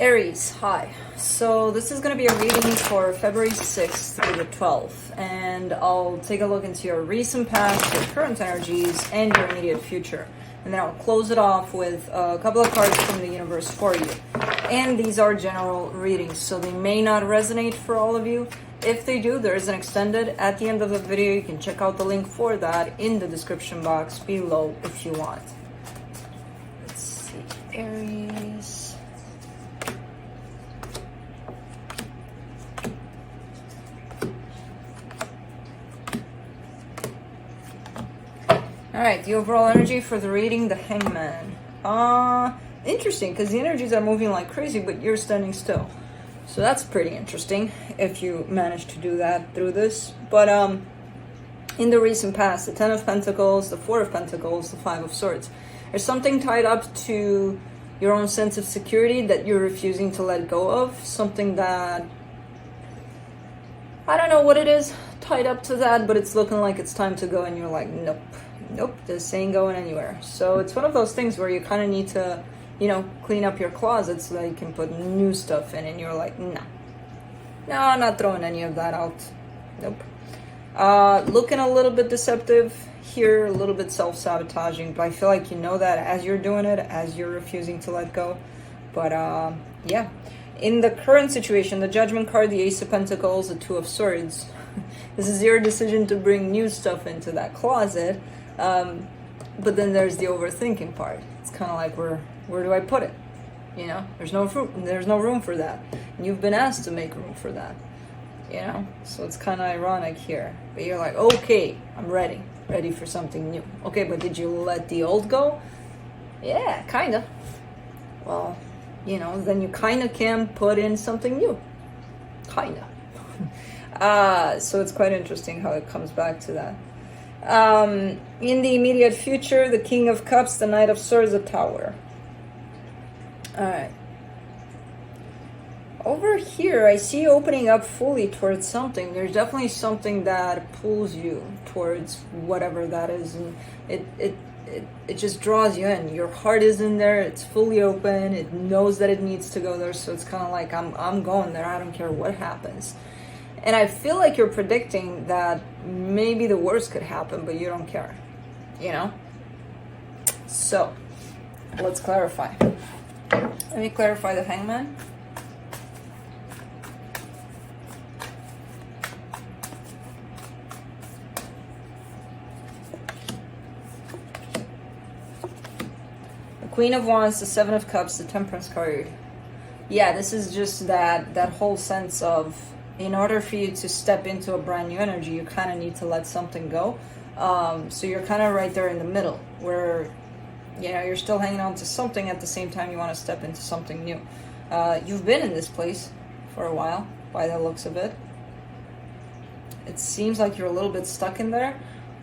Aries, hi. So this is going to be a reading for February 6th through the 12th, and I'll take a look into your recent past, your current energies, and your immediate future. And then I'll close it off with a couple of cards from the universe for you. And these are general readings, so they may not resonate for all of you. If they do, there is an extended at the end of the video. You can check out the link for that in the description box below if you want. Let's see, Aries. Alright, the overall energy for the reading, the hangman. Interesting, because the energies are moving like crazy, but you're standing still. So that's pretty interesting, if you manage to do that through this. But, in the recent past, the Ten of Pentacles, the Four of Pentacles, the Five of Swords. There's something tied up to your own sense of security that you're refusing to let go of. Something that, I don't know what it is tied up to that, but it's looking like it's time to go, and you're like, nope. Nope, this ain't going anywhere. So it's one of those things where you kind of need to, clean up your closet so that you can put new stuff in, and you're like, no, I'm not throwing any of that out. Nope. Looking a little bit deceptive here, a little bit self-sabotaging, but I feel like you know that as you're doing it, as you're refusing to let go. But yeah, in the current situation, the Judgment card, the Ace of Pentacles, the Two of Swords, this is your decision to bring new stuff into that closet. But then there's the overthinking part. It's kind of like, where do I put it? There's no room for that. And you've been asked to make room for that. So it's kind of ironic here. But you're like, okay, I'm ready for something new. Okay, but did you let the old go? Yeah, kind of. Well, then you kind of can put in something new. Kind of. So it's quite interesting how it comes back to that. In the immediate future, the King of Cups, the Knight of Swords, the Tower. Alright. Over here, I see you opening up fully towards something. There's definitely something that pulls you towards whatever that is. And it just draws you in. Your heart is in there. It's fully open. It knows that it needs to go there. So it's kind of like, I'm going there. I don't care what happens. And I feel like you're predicting that maybe the worst could happen, but you don't care, So, let's clarify. Let me clarify the hangman. The Queen of Wands, the Seven of Cups, the Temperance card. Yeah, this is just that whole sense of, in order for you to step into a brand new energy, you kind of need to let something go. So you're kind of right there in the middle where, you're still hanging on to something at the same time you want to step into something new. You've been in this place for a while, by the looks of it. It seems like you're a little bit stuck in there.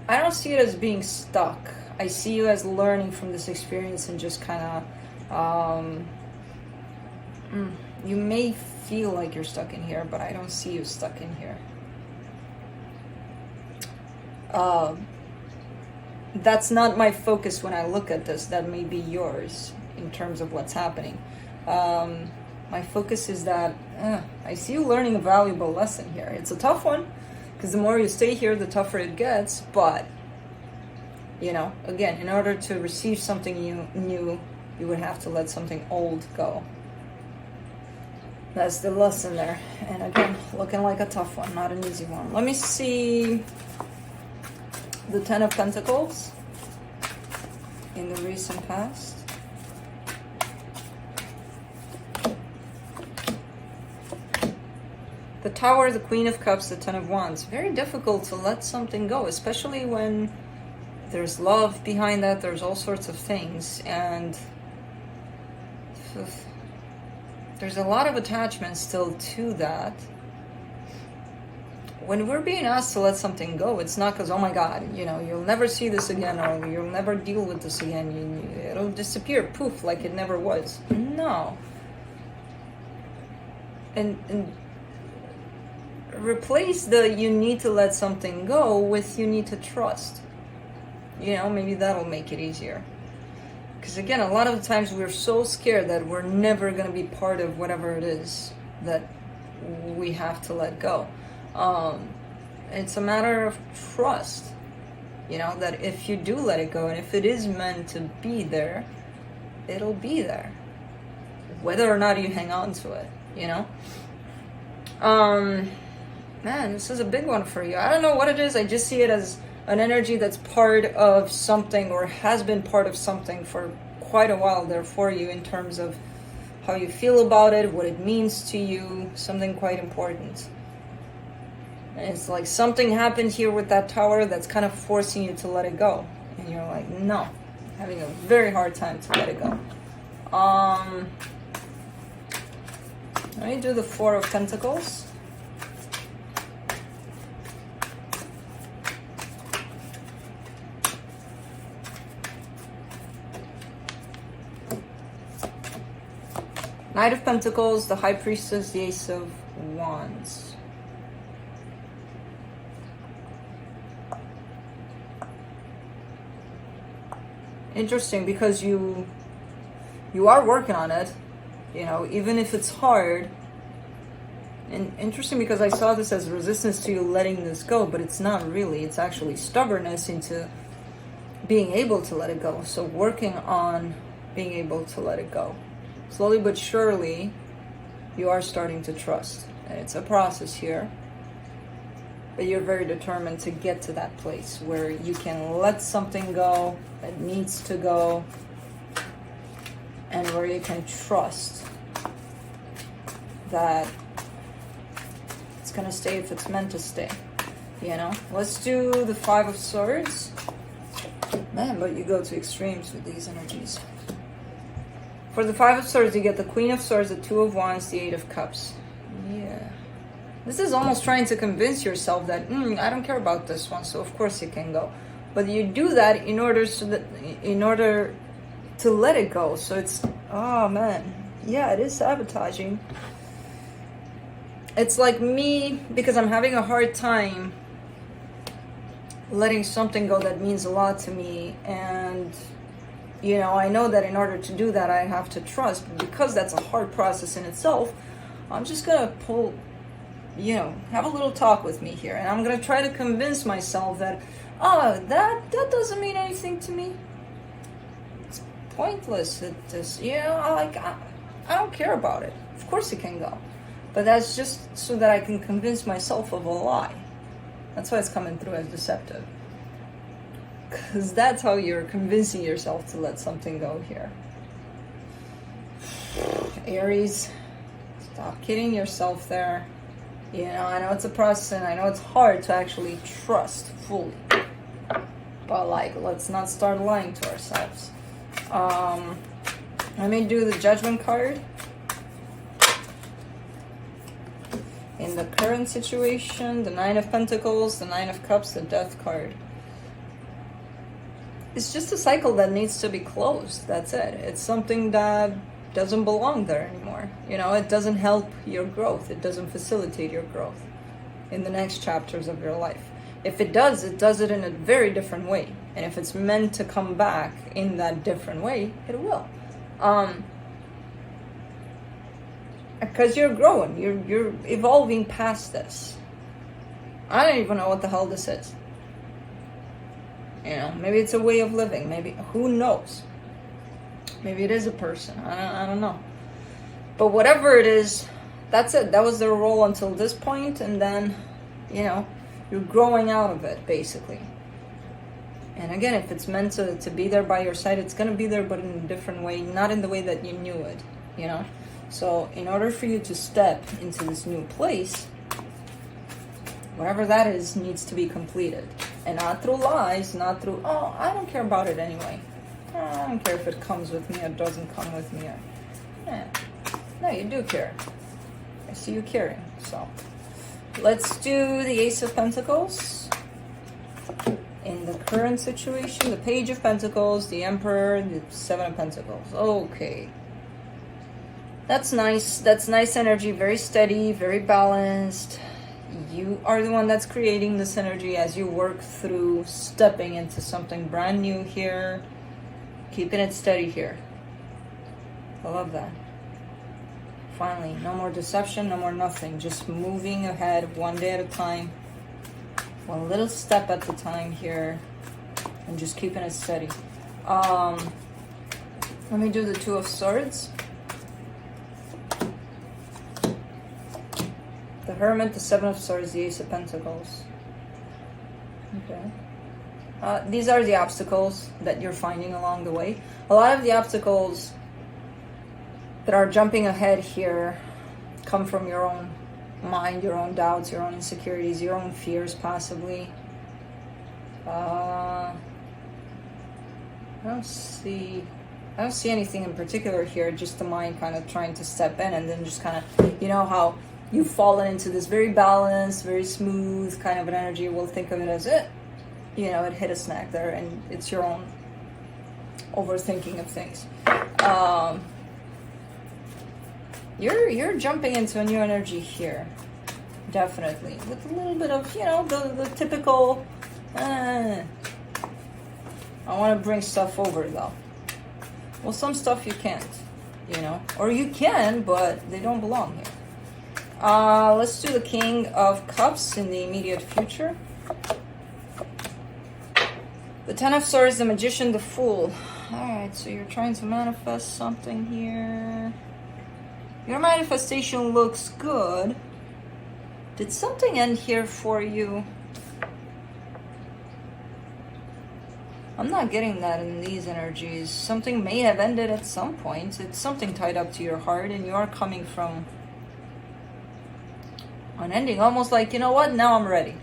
I don't see it as being stuck. I see you as learning from this experience and just kind of, you may feel like you're stuck in here, but I don't see you stuck in here. That's not my focus when I look at this. That may be yours in terms of what's happening. My focus is that I see you learning a valuable lesson here. It's a tough one, because the more you stay here, the tougher it gets. But, again, in order to receive something new, you would have to let something old go. That's the lesson there. And again, looking like a tough one, not an easy one. Let me see the Ten of Pentacles in the recent past. The Tower, the Queen of Cups, the Ten of Wands. Very difficult to let something go, especially when there's love behind that. There's all sorts of things. And there's a lot of attachment still to that. When we're being asked to let something go, it's not because, oh my God, you'll never see this again, or you'll never deal with this again. It'll disappear, poof, like it never was. No. And replace the you need to let something go with you need to trust. Maybe that'll make it easier. Because again, a lot of the times we're so scared that we're never going to be part of whatever it is that we have to let go. It's a matter of trust, you know, that if you do let it go, and if it is meant to be there, it'll be there, whether or not you hang on to it, you know. Man, this is a big one for you. I don't know what it is. I just see it as an energy that's part of something, or has been part of something for quite a while there for you, in terms of how you feel about it, what it means to you, something quite important. And it's like something happened here with that tower that's kind of forcing you to let it go. And you're like, no, having a very hard time to let it go. Let me do the Four of Pentacles. Knight of Pentacles, the High Priestess, the Ace of Wands. Interesting, because you are working on it, you know, even if it's hard. And interesting, because I saw this as resistance to you letting this go, but it's not really. It's actually stubbornness into being able to let it go. So working on being able to let it go. Slowly but surely, you are starting to trust. And it's a process here. But you're very determined to get to that place where you can let something go that needs to go, and where you can trust that it's going to stay if it's meant to stay. You know? Let's do the Five of Swords. Man, but you go to extremes with these energies. For the Five of Swords, you get the Queen of Swords, the Two of Wands, the Eight of Cups. Yeah. This is almost trying to convince yourself that, I don't care about this one, so of course it can go. But you do that in order to let it go. So it's, oh man, yeah, it is sabotaging. It's like me, because I'm having a hard time letting something go that means a lot to me, and you know, I know that in order to do that, I have to trust. But because that's a hard process in itself, I'm just going to pull, you know, have a little talk with me here. And I'm going to try to convince myself that, oh, that doesn't mean anything to me. It's pointless. It just, you know, I don't care about it. Of course it can go. But that's just so that I can convince myself of a lie. That's why it's coming through as deceptive. Because that's how you're convincing yourself to let something go here. Aries, stop kidding yourself there. You know, I know it's a process, and I know it's hard to actually trust fully. But like, let's not start lying to ourselves. Let me do the Judgment card. In the current situation, the Nine of Pentacles, the Nine of Cups, the Death card. It's just a cycle that needs to be closed. That's it. It's something that doesn't belong there anymore. You know, it doesn't help your growth. It doesn't facilitate your growth in the next chapters of your life. If it does it in a very different way. And if it's meant to come back in that different way, it will. Because you're growing. You're evolving past this. I don't even know what the hell this is. You know, maybe it's a way of living. Maybe, who knows? Maybe it is a person. I don't know. But whatever it is, that's it. That was their role until this point, and then, you know, you're growing out of it, basically. And again, if it's meant to be there by your side, it's going to be there, but in a different way, not in the way that you knew it, you know? So in order for you to step into this new place, whatever that is needs to be completed. And not through lies, not through, oh, I don't care about it anyway. I don't care if it comes with me or doesn't come with me. No, you do care. I see you caring. So let's do the Ace of Pentacles. In the current situation, the Page of Pentacles, the Emperor, the Seven of Pentacles. Okay. That's nice. That's nice energy. Very steady, very balanced. You are the one that's creating this energy as you work through stepping into something brand new here. Keeping it steady here. I love that. Finally, no more deception, no more nothing. Just moving ahead one day at a time. One little step at a time here. And just keeping it steady. Let me do the Two of Swords. The Hermit, the Seven of Swords, the Ace of Pentacles. Okay. These are the obstacles that you're finding along the way. A lot of the obstacles that are jumping ahead here come from your own mind, your own doubts, your own insecurities, your own fears, possibly. I don't see anything in particular here, just the mind kind of trying to step in, and then just kind of, you know how you've fallen into this very balanced, very smooth kind of an energy. We'll think of it as it hit a snag there, and it's your own overthinking of things. You're jumping into a new energy here, definitely, with a little bit of, the typical, I want to bring stuff over, though. Well, some stuff you can't, or you can, but they don't belong here. Let's do the King of Cups in the immediate future. The Ten of Swords, the Magician, the Fool. Alright, so you're trying to manifest something here. Your manifestation looks good. Did something end here for you? I'm not getting that in these energies. Something may have ended at some point. It's something tied up to your heart, and you are coming from an ending. Almost like, you know what, now I'm ready.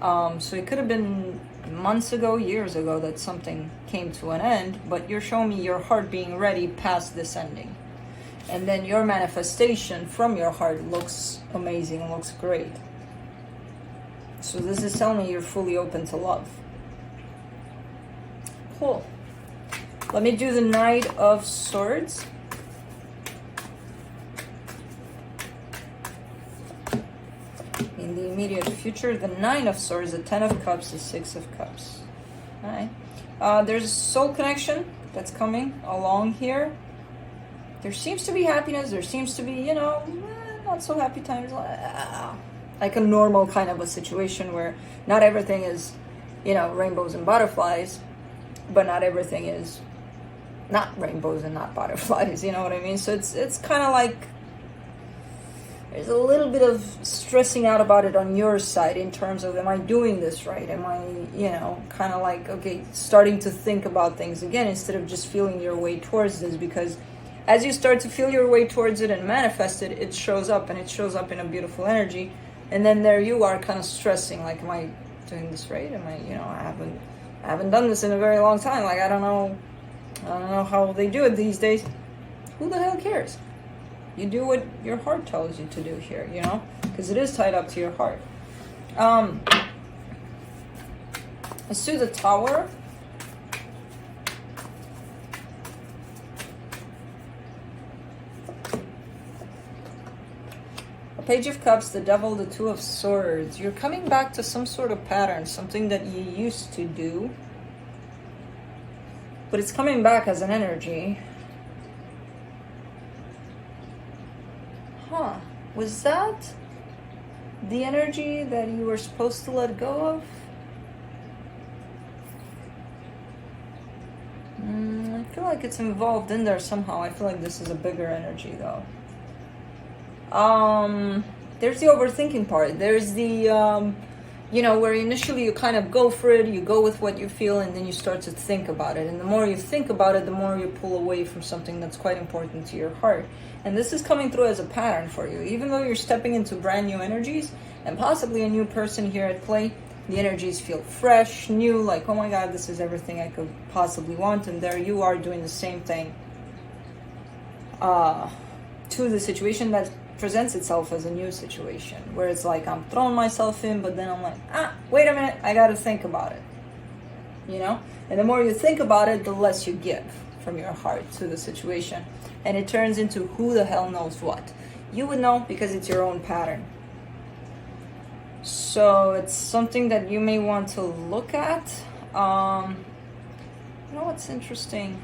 So it could have been months ago, years ago, that something came to an end, but you're showing me your heart being ready past this ending. And then your manifestation from your heart looks amazing, looks great. So this is telling me you're fully open to love. Cool. Let me do the Knight of Swords. In the immediate future, the Nine of Swords, the Ten of Cups, the Six of Cups. Alright. There's a soul connection that's coming along here. There seems to be happiness. There seems to be, not so happy times. Like a normal kind of a situation where not everything is, rainbows and butterflies, but not everything is not rainbows and not butterflies. You know what I mean? So it's kind of like there's a little bit of stressing out about it on your side in terms of, am I doing this right? Am I, kind of like, okay, starting to think about things again instead of just feeling your way towards this, because as you start to feel your way towards it and manifest it, it shows up, and it shows up in a beautiful energy. And then there you are kind of stressing, like, am I doing this right? Am I, I haven't done this in a very long time. Like, I don't know how they do it these days. Who the hell cares? You do what your heart tells you to do here, because it is tied up to your heart. Let's do the Tower. A Page of Cups, the Devil, the Two of Swords. You're coming back to some sort of pattern, something that you used to do, but it's coming back as an energy. Huh. Was that the energy that you were supposed to let go of? I feel like it's involved in there somehow. I feel like this is a bigger energy, though. There's the overthinking part. There's the, where initially you kind of go for it, you go with what you feel, and then you start to think about it. And the more you think about it, the more you pull away from something that's quite important to your heart. And this is coming through as a pattern for you. Even though you're stepping into brand new energies, and possibly a new person here at play, the energies feel fresh, new, like, oh my God, this is everything I could possibly want. And there you are doing the same thing to the situation that presents itself as a new situation, where it's like I'm throwing myself in, but then I'm like, wait a minute, I gotta think about it. And the more you think about it, the less you give from your heart to the situation. And it turns into who the hell knows what. You would know because it's your own pattern. So it's something that you may want to look at. You know what's interesting?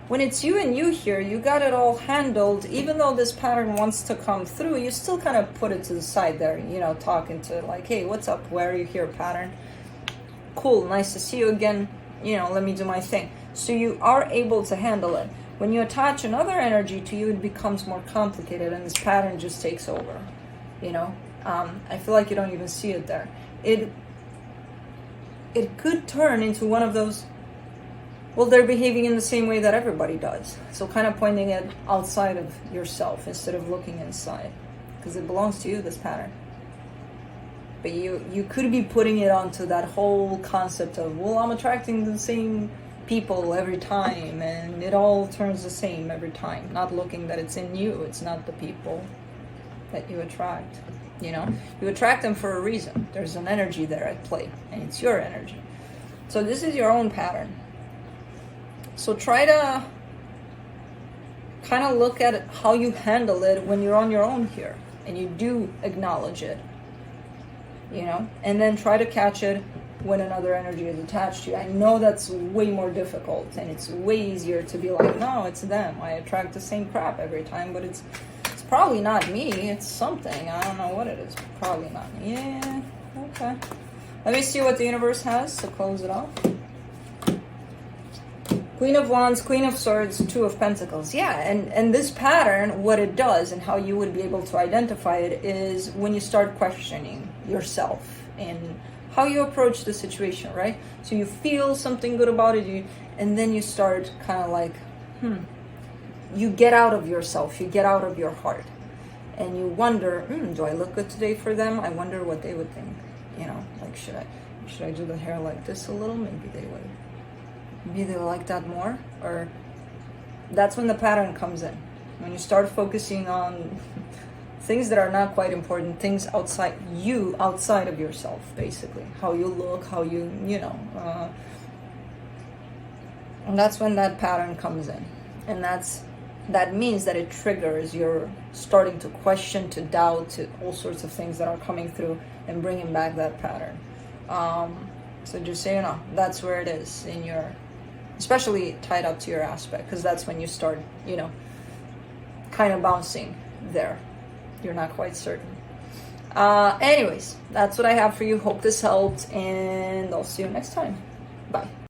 When it's you and you here, you got it all handled. Even though this pattern wants to come through, you still kind of put it to the side there, you know, talking to it like, hey, what's up? Where are you here, pattern? Cool, nice to see you again. You know, let me do my thing. So you are able to handle it. When you attach another energy to you, it becomes more complicated and this pattern just takes over, you know? I feel like you don't even see it there. It could turn into one of those, well, they're behaving in the same way that everybody does. So kind of pointing it outside of yourself instead of looking inside. Because it belongs to you, this pattern. But you could be putting it onto that whole concept of, well, I'm attracting the same people every time. And it all turns the same every time. Not looking that it's in you. It's not the people that you attract. You know? You attract them for a reason. There's an energy there at play. And it's your energy. So this is your own pattern. So try to kind of look at how you handle it when you're on your own here and you do acknowledge it, you know, and then try to catch it when another energy is attached to you. I know that's way more difficult and it's way easier to be like, no, it's them. I attract the same crap every time, but it's probably not me. It's something. I don't know what it is. Probably not me. Yeah, okay. Let me see what the universe has to close it off. Queen of Wands, Queen of Swords, Two of Pentacles. Yeah, and this pattern, what it does and how you would be able to identify it is when you start questioning yourself and how you approach the situation, right? So you feel something good about it, and then you start kind of like, you get out of yourself, you get out of your heart, and you wonder, do I look good today for them? I wonder what they would think, you know, like, should I do the hair like this a little? Maybe they would. Maybe they like that more. Or that's when the pattern comes in. When you start focusing on things that are not quite important, things outside you, outside of yourself, basically. How you look, how you know. And that's when that pattern comes in. And that means that it triggers, you're starting to question, to doubt, to all sorts of things that are coming through and bringing back that pattern. So just so you know, that's where it is in your, especially tied up to your aspect, because that's when you start, you know, kind of bouncing there. You're not quite certain. Anyways, that's what I have for you. Hope this helped, and I'll see you next time. Bye.